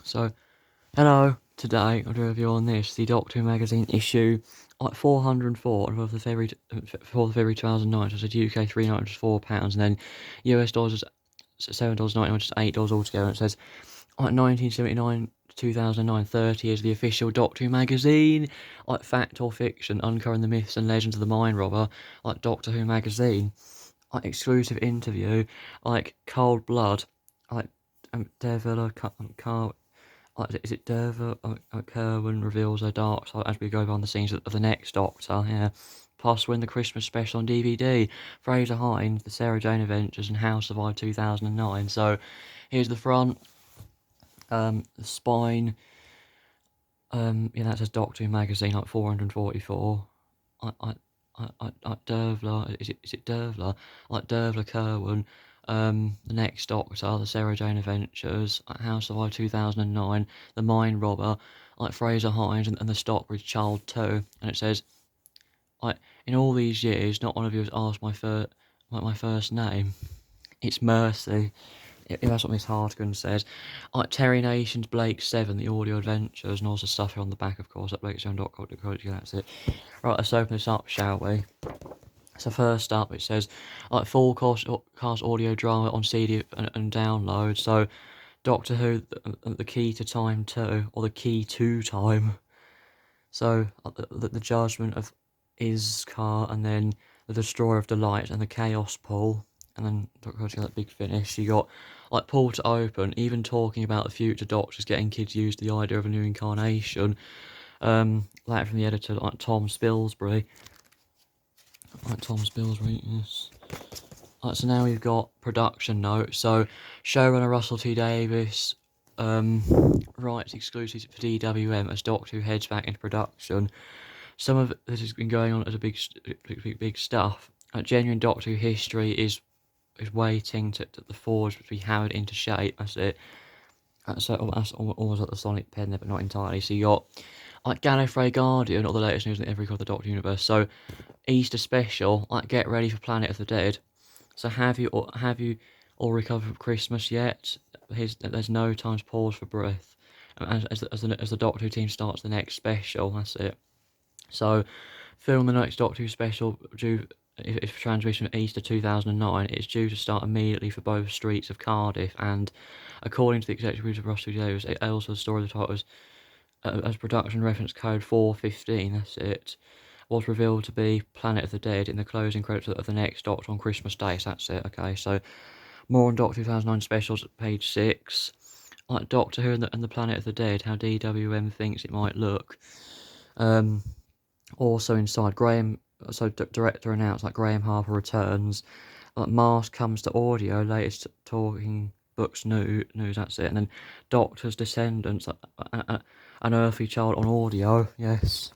So, hello, today I'll do a review on this, the Doctor Who magazine issue 404 of the February, 4th of February 2009, so it's UK £3.94, which is £4, and then US dollars is $7.99, which is $8 altogether, and it says 1979 to 2009, 30 years of the official Doctor Who magazine, fact or fiction, uncovering the myths and legends of the Mind Robber, Doctor Who magazine, exclusive interview, Cold Blood, Devil, Carl, is it Derva? Kerwin reveals her dark side as we go behind the scenes of the next Doctor. Yeah. Plus, win the Christmas special on DVD. Fraser Hines, The Sarah Jane Adventures, and How Survived 2009. So, here's the front. The spine. That says Doctor Who magazine, 444. Dervla, is it Dervla? Dervla Kerwin, the next Doctor, the Sarah Jane Adventures, House of I 2009, the Mind Robber, Fraser Hines, and the Stockbridge Child 2. And it says, in all these years, not one of you has asked my first name. It's Mercy. That's what Miss Hartigan says. Terry Nations, Blake 7, the audio adventures, and also stuff here on the back, of course, at blakestone.co.uk. That's it. Right, let's open this up, shall we? So first up, it says full cast audio drama on CD and download. So Doctor Who, the key to time 2, or the key to time. So the judgment of Iskar, and then the destroyer of delight, and the chaos pool, and then that big finish. You got Paul to open, even talking about the future Doctors getting kids used to the idea of a new incarnation. Later from the editor, Tom Spilsbury. Tom Spilsbury, yes. So now we've got production notes. So showrunner Russell T Davies writes exclusively for DWM as Doctor Who heads back into production. Some of this has been going on as a big stuff. Genuine Doctor Who history is waiting to the forge to be hammered into shape. That's it. So that's almost like the Sonic pen there, but not entirely. So you got Gallifrey Guardian, or the latest news in every corner of the Doctor universe. So Easter special, get ready for Planet of the Dead. So have you all recovered from Christmas yet? There's no time to pause for breath. As the Doctor Who team starts the next special, that's it. So, film the next Doctor Who special due if transmission Easter 2009. It's due to start immediately for both streets of Cardiff, and according to the executive producer Russell Davies, it also the story of the title as production reference code 415. That's it. Was revealed to be Planet of the Dead in the closing credits of the next Doctor on Christmas Day. So that's it. Okay, so more on Doctor 2009 specials at page 6. Doctor Who and the Planet of the Dead, how DWM thinks it might look. Also inside, director announced Graham Harper returns. Mars comes to audio, latest talking books news, that's it. And then Doctor's Descendants, an earthly child on audio, yes.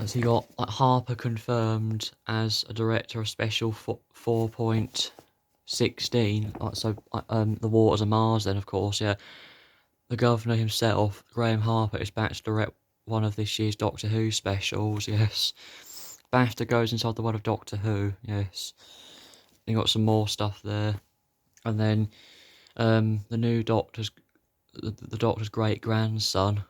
So you got Harper confirmed as a director of special 4.16. The Waters of Mars then, of course, yeah. The Governor himself, Graham Harper, is back to direct one of this year's Doctor Who specials, yes. BAFTA goes inside the world of Doctor Who, yes. You got some more stuff there. And then the new Doctor's, the Doctor's great-grandson.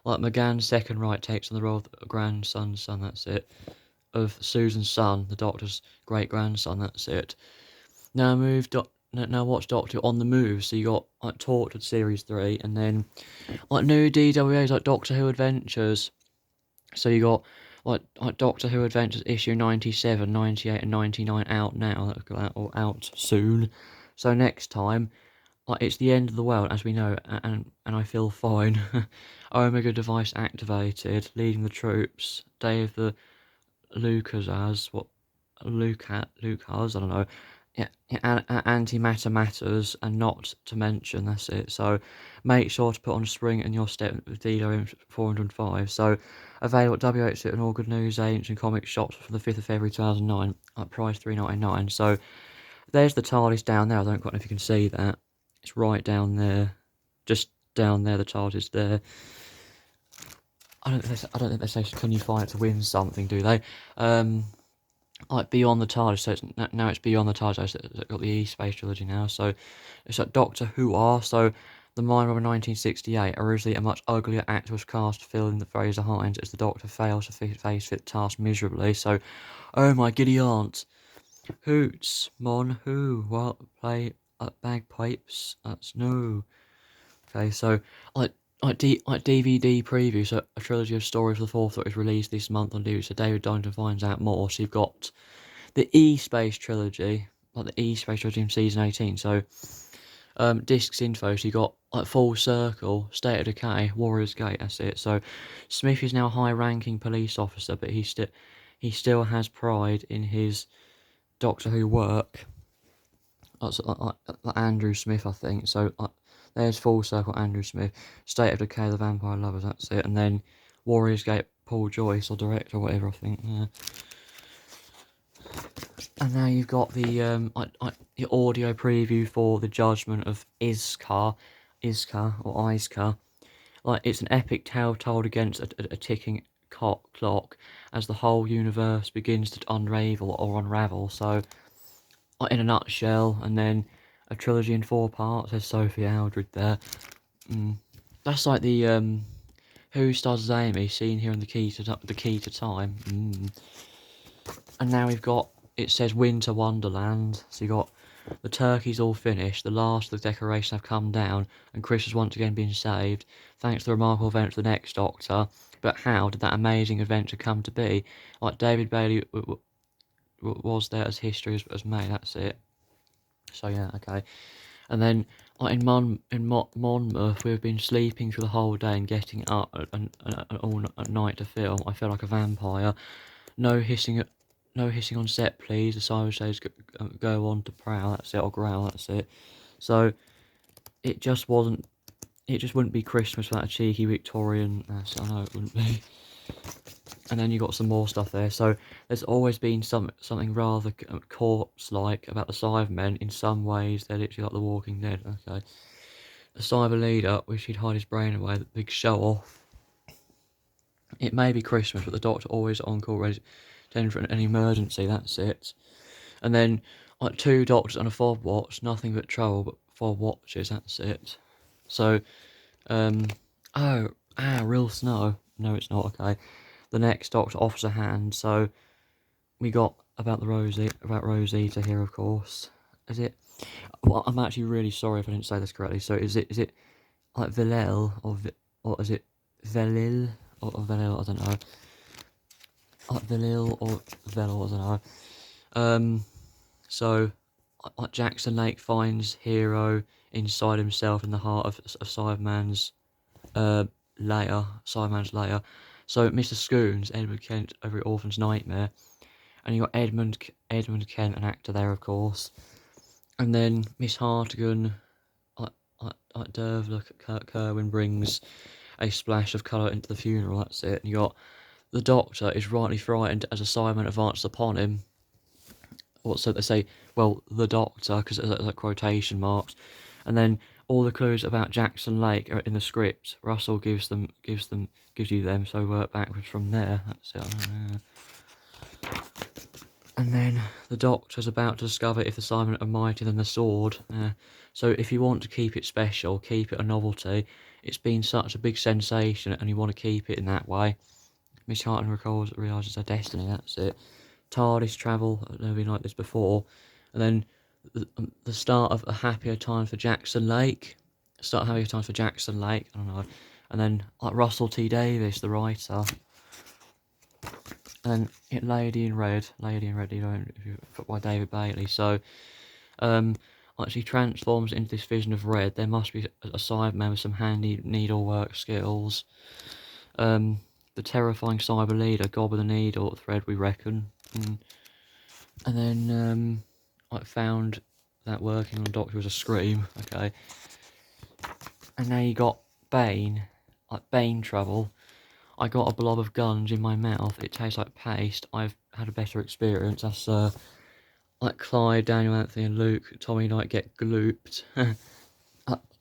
McGann's second right takes on the role of the grandson's son, that's it. Of Susan's son, the Doctor's great-grandson, that's it. Now watch Doctor on the Move. So you got Tortured Series 3, and then new DWAs Doctor Who Adventures. So you got Doctor Who Adventures issue 97, 98, and 99 out now, or out soon. So next time, it's the end of the world, as we know, and I feel fine. Omega device activated, leading the troops. Day of the Lucas, I don't know. Yeah, antimatter matters, and not to mention, that's it. So make sure to put on spring in your step with DWM 405. So available at WH and all good news agents and comic shops from the 5th of February 2009 at price $3.99. So there's the TARDIS down there. I don't quite know if you can see that. It's right down there, just down there. The TARDIS there. I don't think they say can you find it to win something, do they? like Beyond the TARDIS. So now it's Beyond the TARDIS. So it's got the E-Space trilogy now. So it's like Doctor Who are. So the Mind Robber 1968, originally a much uglier actor was cast to fill in the Fraser Hines as the Doctor fails to face fit task miserably. So, oh my giddy aunt, hoots, mon, who, what, play bagpipes? That's no. Okay, so like like DVD preview, so a trilogy of stories for the fourth that is released this month on DVD. So David Donington finds out more. So you've got the E-Space trilogy, like the E-Space trilogy in season 18. So discs info. So you got like Full Circle, State of Decay, Warriors Gate. That's it. So Smith is now a high-ranking police officer, but he still has pride in his Doctor Who work. That's like Andrew Smith, I think. So there's Full Circle, Andrew Smith. State of Decay, The Vampire Lovers. That's it. And then Warriors Gate, Paul Joyce or director or whatever, I think. Yeah. And now you've got the the audio preview for the Judgment of Iskar or Iskar. Like it's an epic tale told against a ticking clock as the whole universe begins to unravel or unravel. So, in a nutshell, and then a trilogy in 4 parts. There's Sophie Aldred there. That's like the Who stars as Amy, seen here in the Key to Time. And now we've got, it says Winter Wonderland. So you got the turkey's all finished, the last of the decorations have come down, and Chris has once again been saved, thanks to the remarkable events of the next Doctor. But how did that amazing adventure come to be? Like David Bailey was there as history as made. That's it. So yeah, okay. And then in Monmouth, we've been sleeping through the whole day and getting up all at night to film. I feel like a vampire. No hissing on set, please. The siren says go on to prowl. That's it, or growl. That's it. So it just wasn't. It just wouldn't be Christmas without a cheeky Victorian. I know it wouldn't be. And then you got some more stuff there. So there's always been something rather corpse-like about the Cybermen. In some ways, they're literally like the Walking Dead. Okay. The cyber leader wished he'd hide his brain away. The big show-off. It may be Christmas, but the Doctor always on call, ready to for an emergency. That's it. And then like 2 doctors and a fob watch. Nothing but trouble, but fob watches. That's it. So, real snow. No, it's not. Okay. The next Doctor offers a hand. So we got about Rosita here, of course. Is it? Well, I'm actually really sorry if I didn't say this correctly. So is it like Vilel or is it Velil or Velil? I don't know. Like Velil or Velil, I don't know. So like Jackson Lake finds Hero inside himself in the heart of Cyberman's Cyberman's lair. So Mr. Scoons, Edward Kent over at Orphan's Nightmare, and you got Edmund Kent, an actor there, of course, and then Miss Hartigan, like Dervla Kerwin brings a splash of colour into the funeral. That's it. And you got the Doctor is rightly frightened as a Cyberman advances upon him. So they say, well, the Doctor, because it's like quotation marks, and then all the clues about Jackson Lake are in the script. Russell gives you them, so work backwards from there. That's it. And then the Doctor's about to discover if the Cybermen are mightier than the Sword. So if you want to keep it special, keep it a novelty. It's been such a big sensation, and you want to keep it in that way. Miss Harton realises her destiny. That's it. TARDIS travel, I've never been like this before. And then the start of a happier time for Jackson Lake. I don't know. And then like Russell T Davies, the writer. And then Lady in Red, by David Bailey. So, actually transforms into this vision of red. There must be a Cyberman with some handy needlework skills. The terrifying cyber leader, God with a needle thread, we reckon. And then I found that working on Doctor was a scream. Okay. And now you got Bane, like Bane trouble. I got a blob of guns in my mouth. It tastes like paste. I've had a better experience. That's like Clyde, Daniel, Anthony, and Luke. Tommy and I get glooped. Now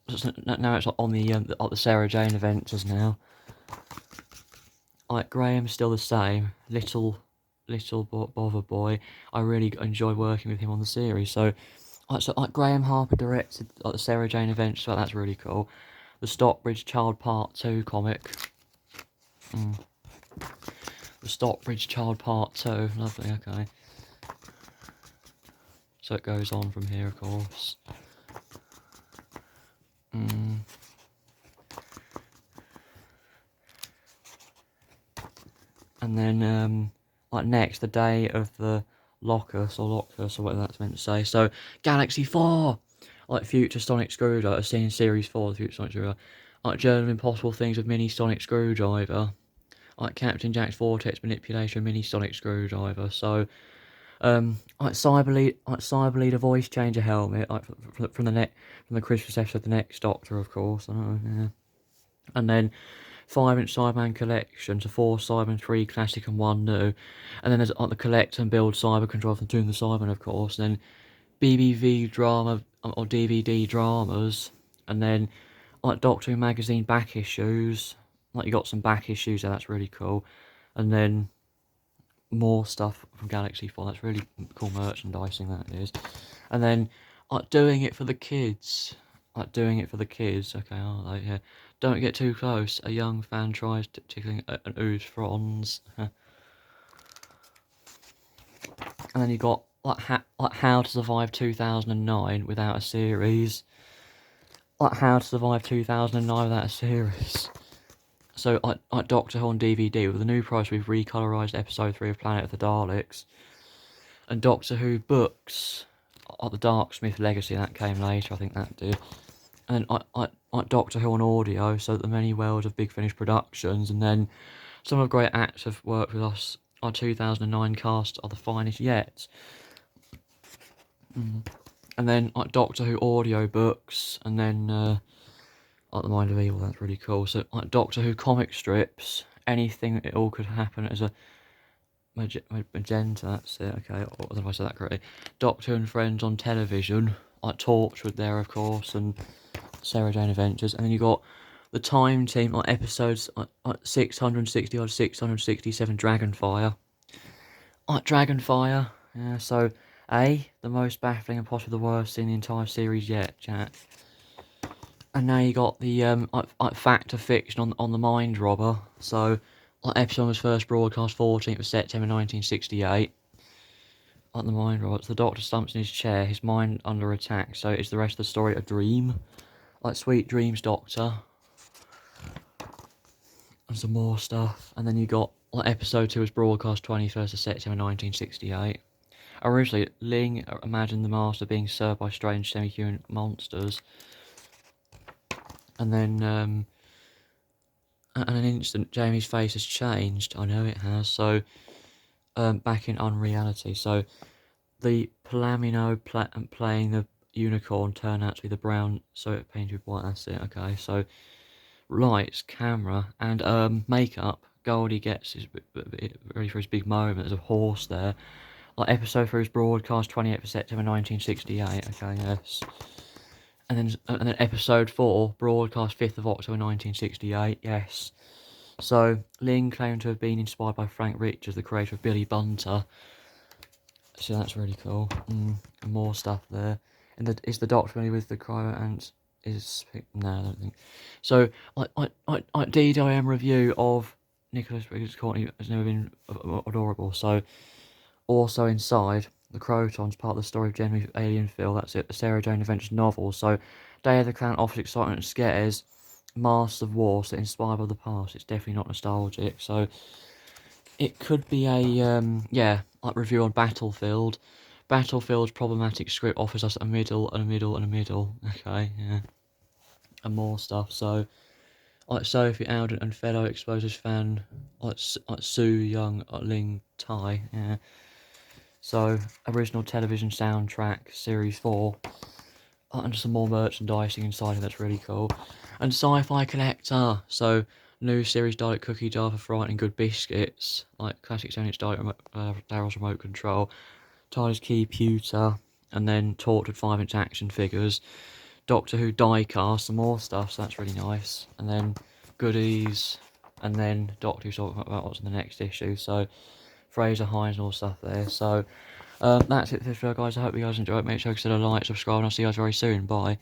it's like on the Sarah Jane adventures now. Like Graham's still the same. Little Bother Boy. I really enjoy working with him on the series. So Graham Harper directed like the Sarah Jane Adventures. So that's really cool. The Stockbridge Child Part 2 comic. The Stockbridge Child Part 2. Lovely. Okay. So it goes on from here, of course. And then, like next, the day of the Locus or whatever that's meant to say. So, Galaxy 4! Like Future Sonic Screwdriver, seen Series 4 of the Future Sonic Screwdriver. Like Journal of Impossible Things with Mini Sonic Screwdriver. Like Captain Jack's Vortex Manipulation Mini Sonic Screwdriver. So, like Cyber Leader voice changer helmet, like from the Christmas episode, the next Doctor, of course. I know, yeah. And then 5-inch Cyberman collection, so 4 Cyberman, 3 classic and 1 new. And then there's like the collect and build Cyber Control from Doom the Cyberman, of course. And then BBV drama or DVD dramas. And then like Doctor Who magazine back issues. Like you got some back issues there, that's really cool. And then more stuff from Galaxy 4, that's really cool merchandising, that is. And then like doing it for the kids. Okay, are they? Yeah. Don't get too close. A young fan tries tickling an ooze fronds. And then you got like How to Survive 2009 without a series. Like How to Survive 2009 without a series. So like Doctor Who on DVD with the new price, we've recolorized episode 3 of Planet of the Daleks. And Doctor Who books, like the Darksmith Legacy, that came later, I think that did. And then I Doctor Who on audio, so the many worlds of Big Finish Productions, and then some of the great acts have worked with us. Our 2009 cast are the finest yet. And then like Doctor Who audio books, and then like The Mind of Evil, that's really cool. So like Doctor Who comic strips, anything, it all could happen as a magenta, that's it, okay, I don't know if I said that correctly. Doctor Who and Friends on television, like Torchwood there, of course, and Sarah Jane Adventures. And then you got the Time Team, like episodes like 660 or 667 Dragonfire. Like Dragonfire, yeah, so the most baffling and possibly the worst in the entire series yet, chat. And now you got the like fact or fiction on the Mind Robber. So like episode was first broadcast 14th of September 1968. Like the Mind Robber, the Doctor slumps in his chair, his mind under attack. So is the rest of the story a dream? Like Sweet Dreams Doctor. And some more stuff. And then you got like episode 2 was broadcast 21st of September 1968. Originally, Ling imagined the Master being served by strange semi-human monsters. And then at an instant, Jamie's face has changed. I know it has. So, back in Unreality. So, the Palamino playing the unicorn turned out to be the brown, so it painted white. That's it. Okay. So, lights, camera, and makeup. Goldie gets ready for his big moment. There's a horse there. Like episode 3 was broadcast 28th of September 1968. Okay. Yes. And then episode 4, broadcast 5th of October 1968, yes. So, Ling claimed to have been inspired by Frank Richards, the creator of Billy Bunter. So that's really cool. And more stuff there. And is the Doctor familiar with the cryo ants? No, I don't think. So, like DDIM review of Nicholas Briggs Courtney has never been adorable. So, also inside, the Crotons, part of the story of Genuine Alien Phil, that's it, the Sarah Jane Adventures novel. So, Day of the Clown offers excitement and scares, Masters of War, so inspired by the past. It's definitely not nostalgic. So, it could be a, like review on Battlefield. Battlefield's problematic script offers us a middle and a middle and a middle. Okay, yeah. And more stuff. So, like Sophie Alden and fellow Explosives fan, like Sue Young, Ling Tai, yeah. So, original television soundtrack, Series 4. And some more merchandising inside, and that's really cool. And Sci-Fi Collector. So, new series Diet Cookie Jar for Frightening Good Biscuits. Like classic 7-inch Daryl's remote control. Tyler's Key Pewter. And then tortured 5-inch action figures. Doctor Who diecast, some more stuff, so that's really nice. And then goodies. And then Doctor Who's talking about what's in the next issue. So, Fraser Hines and all stuff there. So that's it for this video, guys. I hope you guys enjoyed. Make sure to consider like, subscribe, and I'll see you guys very soon. Bye.